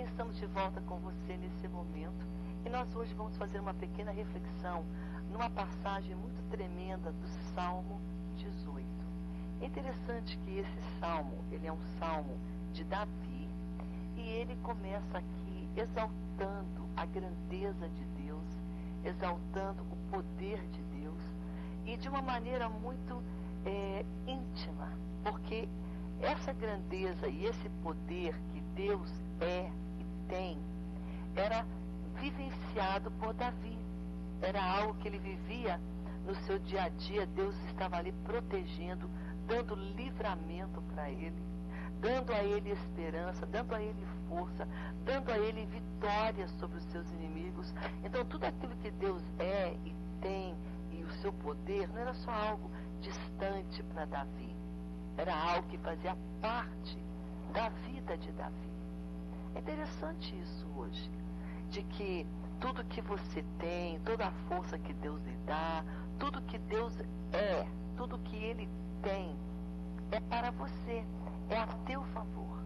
bem, estamos de volta com você nesse momento e nós hoje vamos fazer uma pequena reflexão numa passagem muito tremenda do Salmo 18. É interessante que esse salmo, ele é um salmo de Davi e ele começa aqui exaltando a grandeza de Deus, exaltando o poder de Deus e de uma maneira muito íntima, porque essa grandeza e esse poder que Deus é e tem, era vivenciado por Davi. Era algo que ele vivia no seu dia a dia. Deus estava ali protegendo, dando livramento para ele, dando a ele esperança, dando a ele força, dando a ele vitória sobre os seus inimigos. Então tudo aquilo que Deus é e tem e o seu poder não era só algo distante para Davi, era algo que fazia parte da vida de Davi. É interessante isso hoje, de que tudo que você tem, toda a força que Deus lhe dá, tudo que Deus é, tudo que Ele tem, é para você, é a teu favor,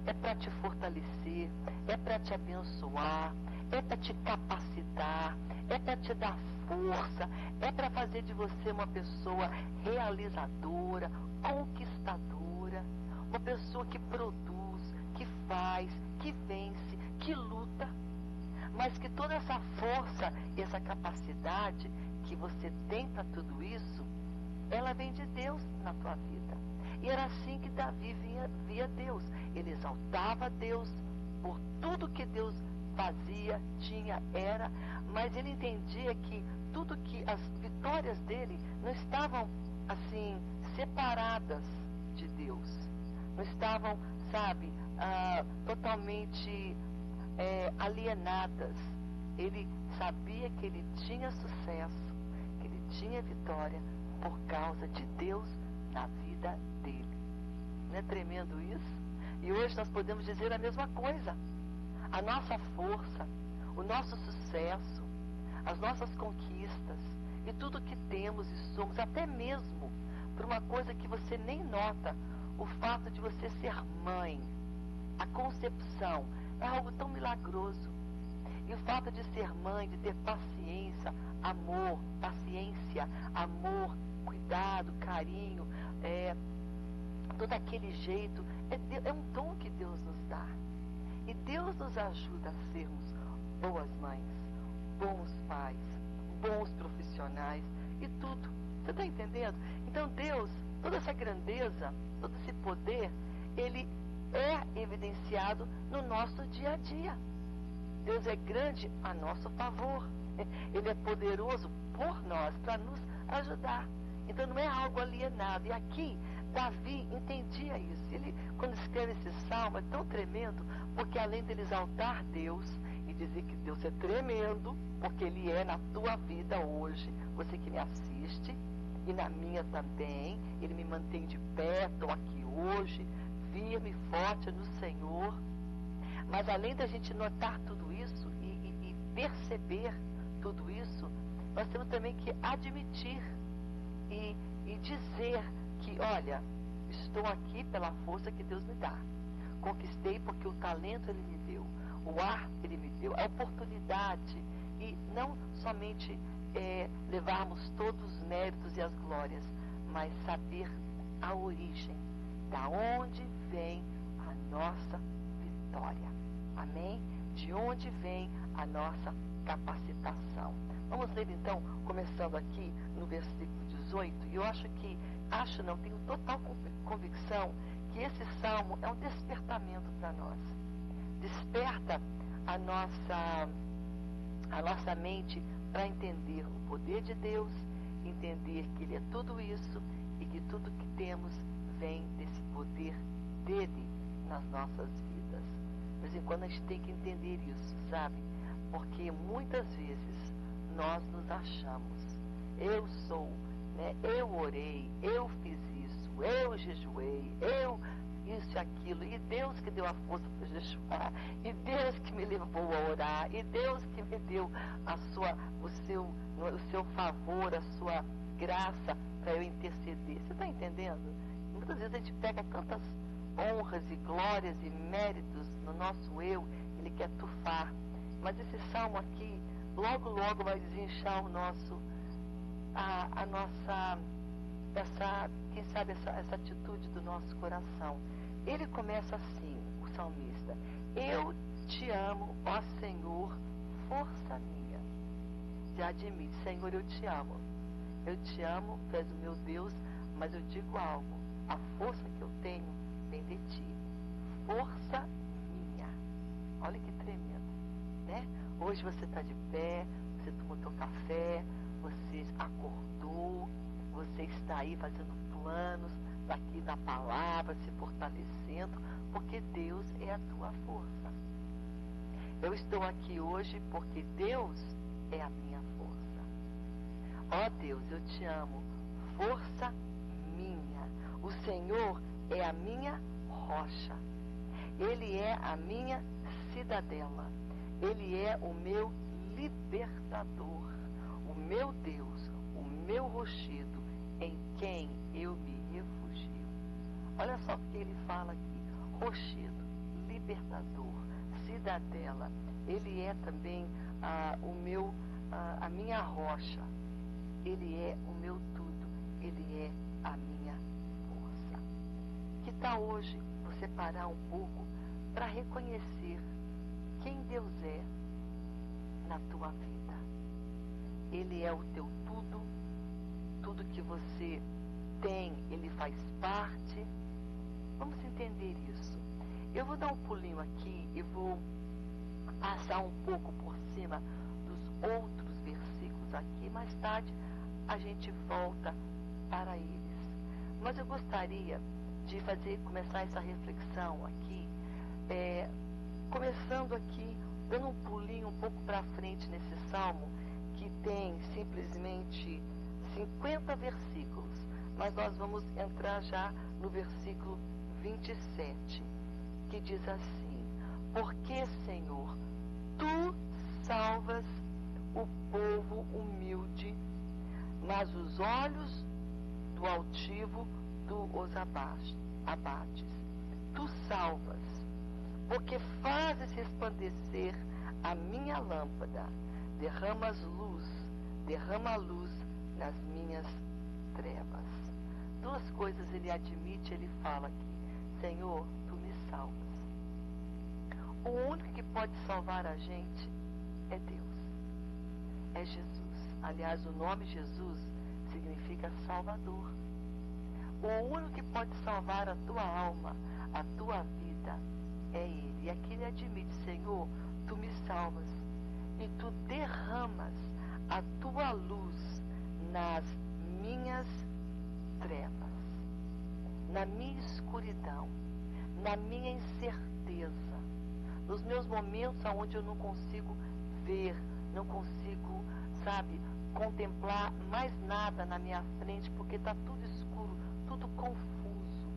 é para te fortalecer, é para te abençoar, é para te capacitar, é para te dar força, é para fazer de você uma pessoa realizadora, conquistadora, uma pessoa que produz, que faz, que vence, que luta, mas que toda essa força e essa capacidade que você tem para tudo isso, ela vem de Deus na tua vida. E era assim que Davi via Deus. Ele exaltava Deus por tudo que Deus fazia, tinha, era, mas ele entendia que tudo que as vitórias dele não estavam assim separadas de Deus, não estavam, sabe, totalmente alienadas. Ele sabia que ele tinha sucesso, que ele tinha vitória por causa de Deus na vida dele. Não é tremendo isso? E hoje nós podemos dizer a mesma coisa. A nossa força, o nosso sucesso, as nossas conquistas e tudo que temos e somos, até mesmo por uma coisa que você nem nota, o fato de você ser mãe, a concepção, é algo tão milagroso. E o fato de ser mãe, de ter paciência, amor, cuidado, carinho, todo aquele jeito, é um dom que Deus nos dá. E Deus nos ajuda a sermos boas mães, bons pais, bons profissionais e tudo. Você está entendendo? Então Deus, toda essa grandeza, todo esse poder, ele é evidenciado no nosso dia a dia. Deus é grande a nosso favor. Ele é poderoso por nós, para nos ajudar. Então não é algo alienado. E aqui, Davi entendia isso. Ele, quando escreve esse salmo, é tão tremendo, porque além dele exaltar Deus e dizer que Deus é tremendo, porque Ele é na tua vida hoje, você que me assiste, e na minha também, Ele me mantém de pé, estou aqui hoje, firme e forte no Senhor. Mas além da gente notar tudo isso e perceber tudo isso, nós temos também que admitir e dizer que, olha, estou aqui pela força que Deus me dá. Conquistei porque o talento Ele me deu, o ar Ele me deu, a oportunidade, e não somente levarmos todos os méritos e as glórias, mas saber a origem, da onde vem a nossa vitória. Amém? De onde vem a nossa capacitação. Vamos ler então, começando aqui no versículo 18, e eu tenho total convicção que esse salmo é um despertamento para nós. Desperta a nossa mente para entender o poder de Deus, entender que Ele é tudo isso e que tudo que temos vem desse poder dele nas nossas vidas. De vez em quando a gente tem que entender isso, sabe? Porque muitas vezes nós nos achamos, eu sou, né? Eu orei, eu fiz isso, eu jejuei, eu isso e aquilo, e Deus que deu a força para jejuar, e Deus que me levou a orar, e Deus que me deu o seu favor, a sua graça para eu interceder. Você está entendendo? Muitas vezes a gente pega tantas honras e glórias e méritos no nosso eu e ele quer tufar. Mas esse salmo aqui, logo, logo vai desinchar o nosso, a nossa, quem sabe, essa atitude do nosso coração. Ele começa assim, o salmista: eu te amo, ó Senhor, força minha. Já admite: Senhor, eu te amo. Eu te amo, tu és o meu Deus, mas eu digo algo: a força que eu tenho vem de ti. Força minha. Olha que tremendo, né? Hoje você está de pé, você tomou teu café, você acordou, você está aí fazendo planos aqui na palavra, se fortalecendo, porque Deus é a tua força. Eu estou aqui hoje porque Deus é a minha força. Ó Deus, eu te amo, força minha. O Senhor é a minha rocha. Ele é a minha cidadela. Ele é o meu libertador, o meu Deus, o meu rochedo, em quem eu me refugio. Olha só o que ele fala aqui: rochedo, libertador, cidadela. Ele é também a minha rocha. Ele é o meu tudo. Ele é a minha força. Que tal hoje você parar um pouco para reconhecer quem Deus é na tua vida? Ele é o teu tudo. Tudo que você tem, ele faz parte. Vamos entender isso. Eu vou dar um pulinho aqui e vou passar um pouco por cima dos outros versículos aqui. Mais tarde a gente volta para eles. Mas eu gostaria de começar essa reflexão aqui, começando aqui, dando um pulinho um pouco para frente nesse salmo, que tem simplesmente 50 versículos, mas nós vamos entrar já no versículo 27, que diz assim: porque, Senhor, tu salvas o povo humilde, mas os olhos do altivo tu os abates. Tu salvas, porque fazes resplandecer a minha lâmpada, derrama luz nas minhas trevas. Duas coisas ele admite, ele fala aqui: Senhor, tu me salvas. O único que pode salvar a gente é Deus, é Jesus. Aliás, o nome Jesus significa Salvador. O único que pode salvar a tua alma, a tua vida, é Ele. E aqui ele admite: Senhor, tu me salvas e tu derramas a tua luz nas minhas trevas, na minha escuridão, na minha incerteza, nos meus momentos onde eu não consigo ver, não consigo, contemplar mais nada na minha frente, porque está tudo escuro, tudo confuso.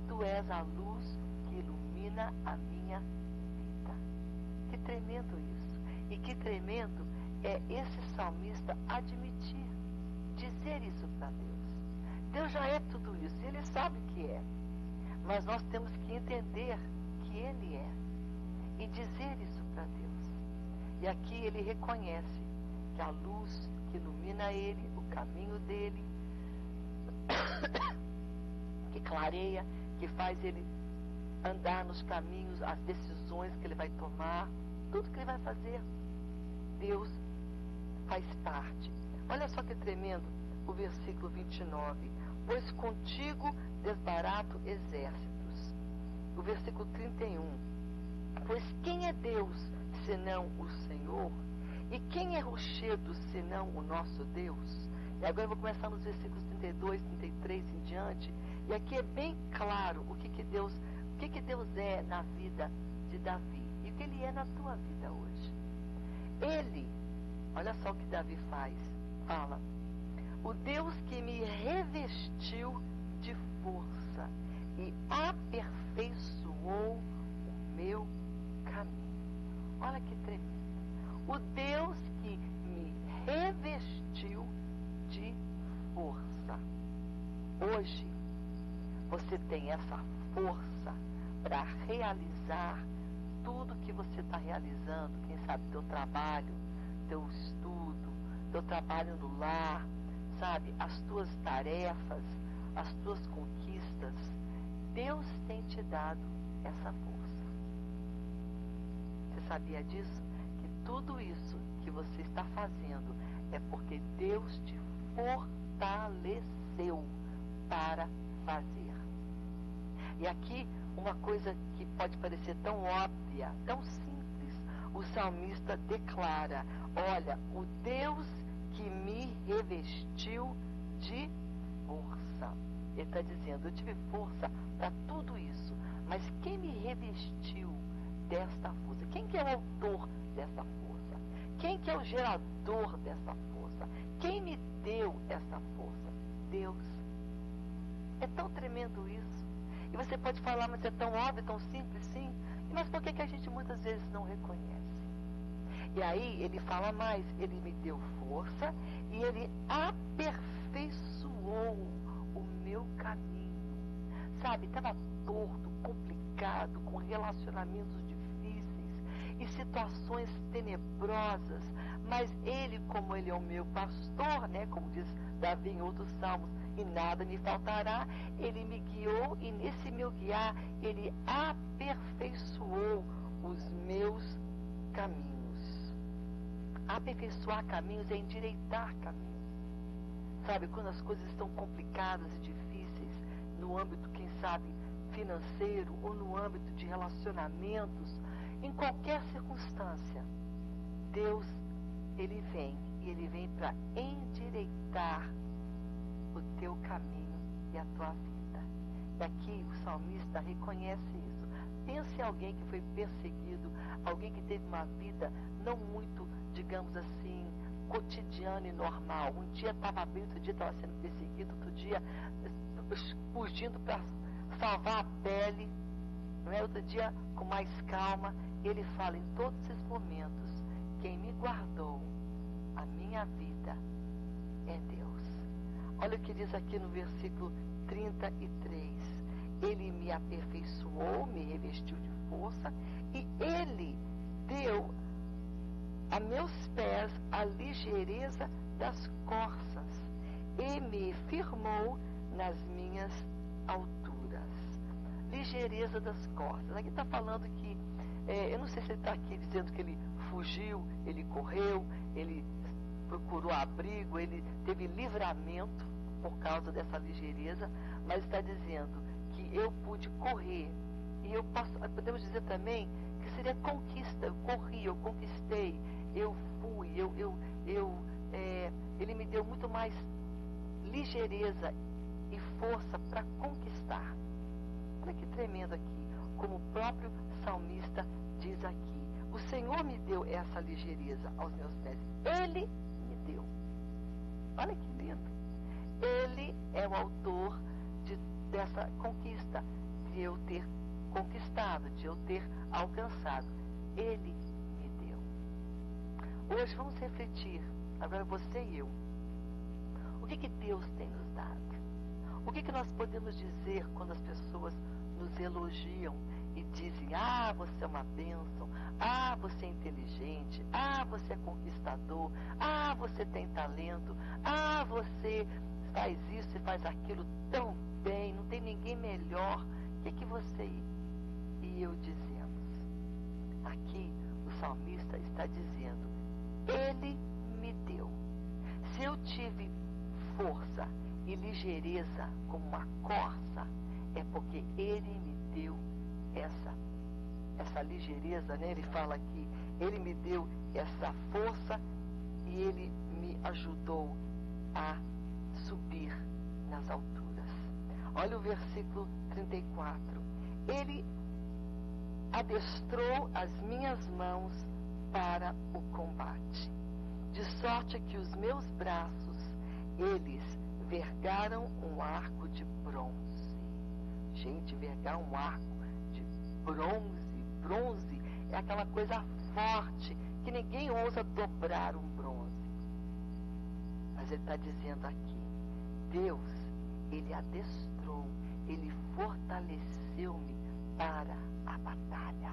Tu és a luz que ilumina a minha vida. Que tremendo isso. E que tremendo é esse salmista admitir, dizer isso para Deus. Deus já é tudo isso, Ele sabe que é. Mas nós temos que entender que Ele é e dizer isso para Deus. E aqui ele reconhece que a luz que ilumina ele, o caminho dele, que clareia, que faz ele andar nos caminhos, as decisões que ele vai tomar, tudo que ele vai fazer, Deus faz parte. Olha só que tremendo o versículo 29. Pois contigo desbarato exércitos. O versículo 31. Pois quem é Deus senão o Senhor? E quem é rochedo senão o nosso Deus? E agora eu vou começar nos versículos 32, 33 em diante. E aqui é bem claro o que Deus é na vida de Davi. E o que ele é na tua vida hoje. Ele, olha só o que Davi fala. O Deus que me revestiu de força e aperfeiçoou o meu caminho. Olha que tremendo. O Deus que me revestiu de força. Hoje, você tem essa força para realizar tudo que você está realizando, quem sabe teu trabalho, teu estudo, teu trabalho no lar, sabe, as tuas tarefas, as tuas conquistas, Deus tem te dado essa força. Você sabia disso? Que tudo isso que você está fazendo é porque Deus te fortaleceu para fazer. E aqui, uma coisa que pode parecer tão óbvia, tão simples, o salmista declara: olha, o Deus que me revestiu de força. Ele está dizendo, eu tive força para tudo isso, mas quem me revestiu desta força? Quem que é o autor dessa força? Quem que é o gerador dessa força? Quem me deu essa força? Deus. É tão tremendo isso. E você pode falar, mas é tão óbvio, tão simples, sim. Mas por que a gente muitas vezes não reconhece? E aí ele fala mais, ele me deu força e ele aperfeiçoou o meu caminho. Sabe, estava torto, complicado, com relacionamentos difíceis e situações tenebrosas. Mas ele, como ele é o meu pastor, né, como diz Davi em outros salmos, e nada me faltará, ele me guiou e nesse meu guiar, ele aperfeiçoou os meus caminhos. Aperfeiçoar caminhos é endireitar caminhos. Sabe, quando as coisas estão complicadas e difíceis, no âmbito, quem sabe, financeiro ou no âmbito de relacionamentos, em qualquer circunstância, Deus, ele vem para endireitar o teu caminho e a tua vida. E aqui o salmista reconhece isso. Pense em alguém que foi perseguido, alguém que teve uma vida não muito, digamos assim, cotidiana e normal. Um dia estava bem, outro dia estava sendo perseguido, outro dia fugindo para salvar a pele, não é? Outro dia com mais calma. Ele fala, em todos esses momentos, quem me guardou a minha vida é Deus. Olha o que diz aqui no versículo 33. Ele me aperfeiçoou, me revestiu de força, e ele deu a meus pés a ligeireza das corças, e me firmou nas minhas alturas. Ligeireza das corças. Aqui está falando que, eu não sei se ele está aqui dizendo que ele fugiu, ele correu, ele procurou abrigo, ele teve livramento por causa dessa ligeireza, mas está dizendo que eu pude correr. E podemos dizer também que seria conquista. Eu corri, eu conquistei, eu fui, ele me deu muito mais ligeireza e força para conquistar. Olha que tremendo aqui, como o próprio salmista diz aqui. O Senhor me deu essa ligeireza aos meus pés. Ele me deu. Olha que lindo. Ele é o autor dessa conquista, de eu ter conquistado, de eu ter alcançado. Ele me deu. Hoje vamos refletir, agora você e eu. O que Deus tem nos dado? O que nós podemos dizer quando as pessoas nos elogiam e dizem, ah, você é uma bênção, ah, você é inteligente, ah, você é conquistador, ah, você tem talento, ah, você faz isso e faz aquilo tão bem, não tem ninguém melhor. O que você e eu dizemos? Aqui o salmista está dizendo, ele me deu. Se eu tive força e ligeireza como uma corça, é porque ele me deu essa ligeireza, né? Ele fala aqui, ele me deu essa força e ele me ajudou a subir nas alturas. Olha o versículo 34. Ele adestrou as minhas mãos para o combate, de sorte que os meus braços, eles vergaram um arco de bronze. Gente, vergar um arco de bronze é aquela coisa forte que ninguém ousa dobrar um bronze. Mas ele está dizendo aqui, Deus, ele adestrou, ele fortaleceu-me para a batalha.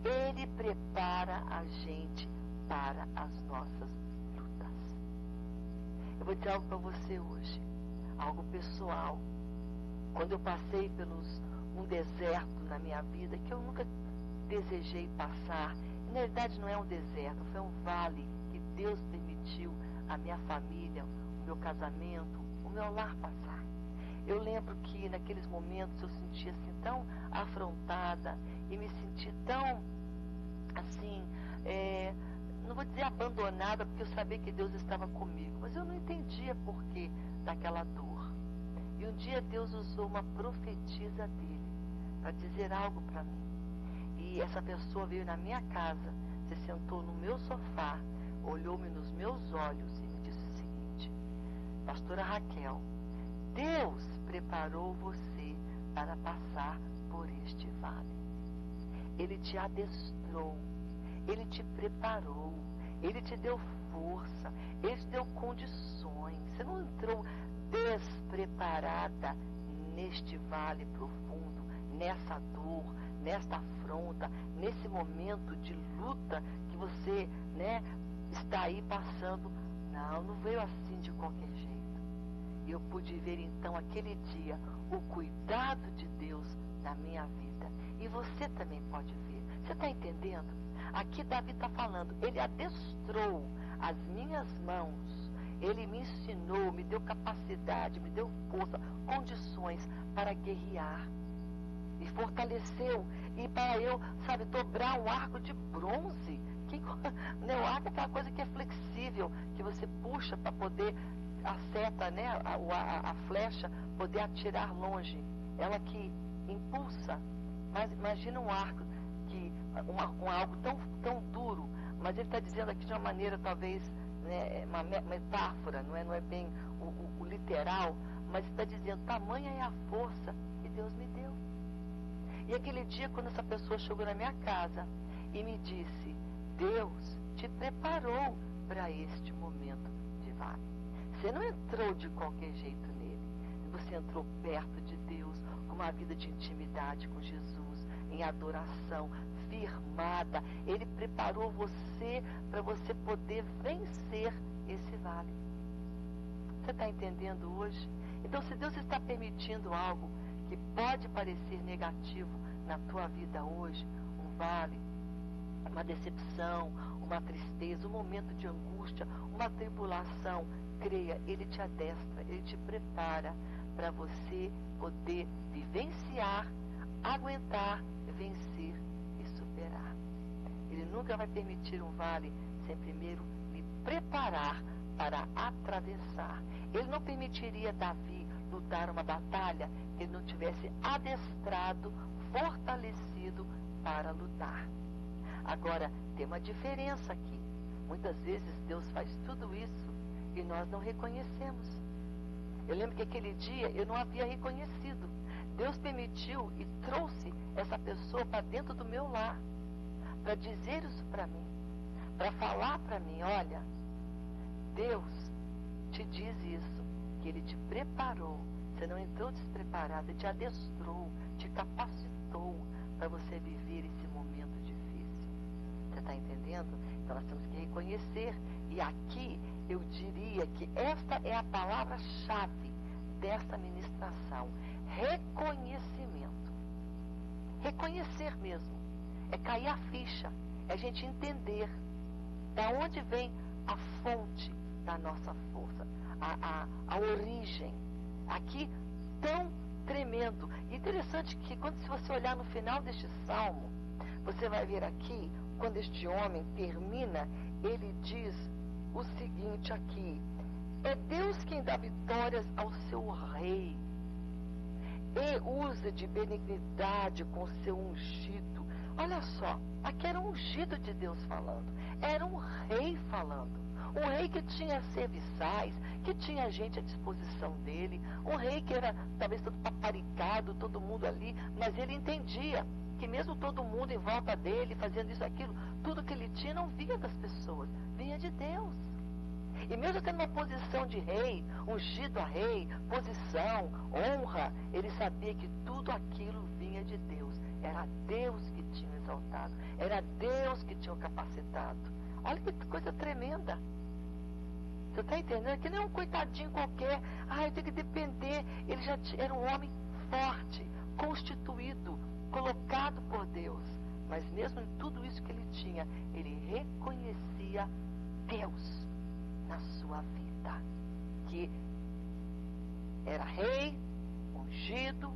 Ele prepara a gente para as nossas lutas. Eu vou dizer algo para você hoje, algo pessoal. Quando eu passei pelos um deserto na minha vida que eu nunca desejei passar, na verdade não é um deserto, foi um vale que Deus permitiu a minha família, o meu casamento, o meu lar passar. Eu lembro que naqueles momentos eu sentia assim tão afrontada e me senti tão assim, não vou dizer abandonada, porque eu sabia que Deus estava comigo, mas eu não entendia porquê daquela dor. E um dia Deus usou uma profetisa dele para dizer algo para mim. E essa pessoa veio na minha casa, se sentou no meu sofá, olhou-me nos meus olhos e me disse o seguinte: Pastora Raquel, Deus preparou você para passar por este vale. Ele te adestrou, Ele te preparou, Ele te deu força, Ele te deu condições. Você não entrou despreparada neste vale profundo, nessa dor, nesta afronta, nesse momento de luta que você, está aí passando. Não veio assim de qualquer jeito. E eu pude ver então aquele dia o cuidado de Deus na minha vida. E você também pode ver. Você está entendendo? Aqui Davi está falando, ele adestrou as minhas mãos, ele me ensinou, me deu capacidade, me deu força, condições para guerrear. E fortaleceu. E para eu, dobrar um arco de bronze. O arco é aquela coisa que é flexível, que você puxa para poder a seta, a flecha, poder atirar longe. Ela que impulsa. Mas imagina um arco, algo tão duro. Mas ele está dizendo aqui de uma maneira, talvez, uma metáfora, não é bem o literal, mas está dizendo, tamanha é a força que Deus me deu. E aquele dia, quando essa pessoa chegou na minha casa e me disse, Deus te preparou para este momento de vale. Você não entrou de qualquer jeito nele. Você entrou perto de Deus, com uma vida de intimidade com Jesus, em adoração, firmada. Ele preparou você para você poder vencer esse vale. Você está entendendo hoje? Então, se Deus está permitindo algo que pode parecer negativo na tua vida hoje, um vale, uma decepção, uma tristeza, um momento de angústia, uma tribulação, creia, Ele te adestra, Ele te prepara para você poder vivenciar, aguentar, vencer e superar. Ele nunca vai permitir um vale sem primeiro lhe preparar para atravessar. Ele não permitiria Davi lutar uma batalha que ele não tivesse adestrado, fortalecido para lutar. Agora, tem uma diferença aqui. Muitas vezes Deus faz tudo isso e nós não reconhecemos. Eu lembro que aquele dia eu não havia reconhecido. Deus permitiu e trouxe essa pessoa para dentro do meu lar, para dizer isso para mim, para falar para mim, olha, Deus te diz isso, que Ele te preparou, você não entrou despreparado, Ele te adestrou, te capacitou para você viver esse momento difícil. Você está entendendo? Então nós temos que reconhecer. E aqui eu diria que esta é a palavra-chave desta ministração. Reconhecimento. Reconhecer mesmo. É cair a ficha. É a gente entender da onde vem a fonte da nossa força. A origem. Aqui, tão tremendo. Interessante que se você olhar no final deste salmo, você vai ver aqui, quando este homem termina, ele diz o seguinte aqui: é Deus quem dá vitórias ao seu rei e usa de benignidade com seu ungido. Olha só, aqui era um ungido de Deus falando, era um rei falando, um rei que tinha serviçais, que tinha gente à disposição dele, um rei que era talvez todo paparicado, todo mundo ali, mas ele entendia que mesmo todo mundo em volta dele, fazendo isso, aquilo, tudo que ele tinha não vinha das pessoas, vinha de Deus. E mesmo tendo uma posição de rei, ungido a rei, posição, honra, ele sabia que tudo aquilo vinha de Deus. Era Deus que tinha exaltado. Era Deus que tinha o capacitado. Olha que coisa tremenda. Você está entendendo? Que não é um coitadinho qualquer. Eu tenho que depender. Ele já era um homem forte, constituído, colocado por Deus. Mas mesmo em tudo isso que ele tinha, ele reconhecia Deus na sua vida. Que era rei, ungido,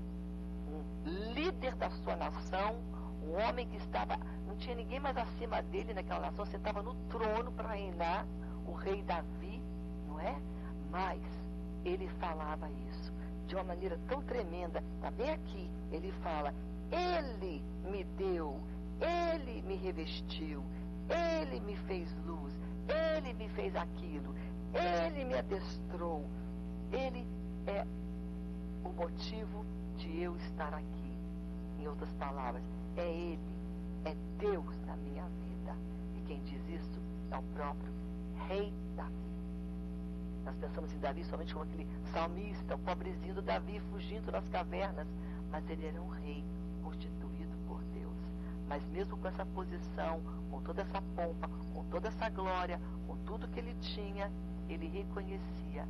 um líder da sua nação, um homem que estava, não tinha ninguém mais acima dele naquela nação, sentava no trono para reinar, o rei Davi, não é? Mas ele falava isso de uma maneira tão tremenda. Está bem aqui, ele fala: ele me deu, ele me revestiu, ele me fez luz, ele me fez aquilo, ele me adestrou, ele é o motivo de eu estar aqui. Em outras palavras, é ele, é Deus na minha vida. E quem diz isso é o próprio rei Davi. Nós pensamos em Davi somente como aquele salmista, o pobrezinho do Davi fugindo das cavernas, mas ele era um rei constituído por Deus. Mas mesmo com essa posição, com toda essa pompa, com toda essa glória, com tudo que ele tinha, ele reconhecia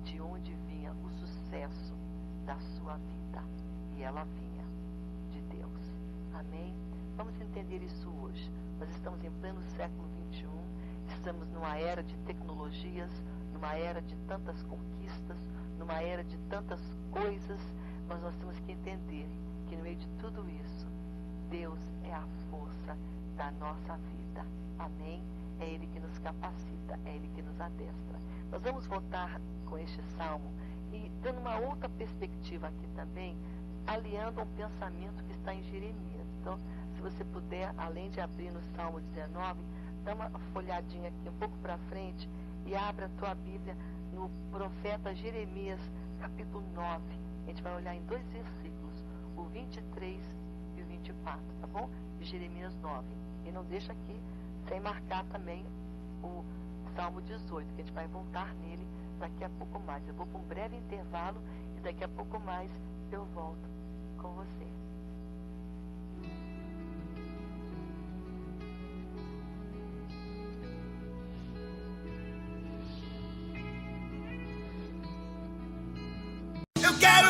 de onde vinha o sucesso da sua vida. E ela vinha de Deus. Amém? Vamos entender isso hoje. Nós estamos em pleno século XXI, estamos numa era de tecnologias, numa era de tantas conquistas, numa era de tantas coisas, mas nós temos que entender que no meio de tudo isso, Deus é a força da nossa vida. Amém? É Ele que nos capacita, é Ele que nos adestra. Nós vamos voltar com este salmo e dando uma outra perspectiva aqui também, aliando a um pensamento que está em Jeremias. Então, se você puder, além de abrir no Salmo 19, dá uma folhadinha aqui um pouco para frente e abra a tua Bíblia no profeta Jeremias, capítulo 9. A gente vai olhar em 2 versículos, o 23 e o 24, tá bom? De Jeremias 9. E não deixa aqui sem marcar também o Salmo 18, que a gente vai voltar nele daqui a pouco mais. Eu vou para um breve intervalo e daqui a pouco mais eu volto com você. Eu quero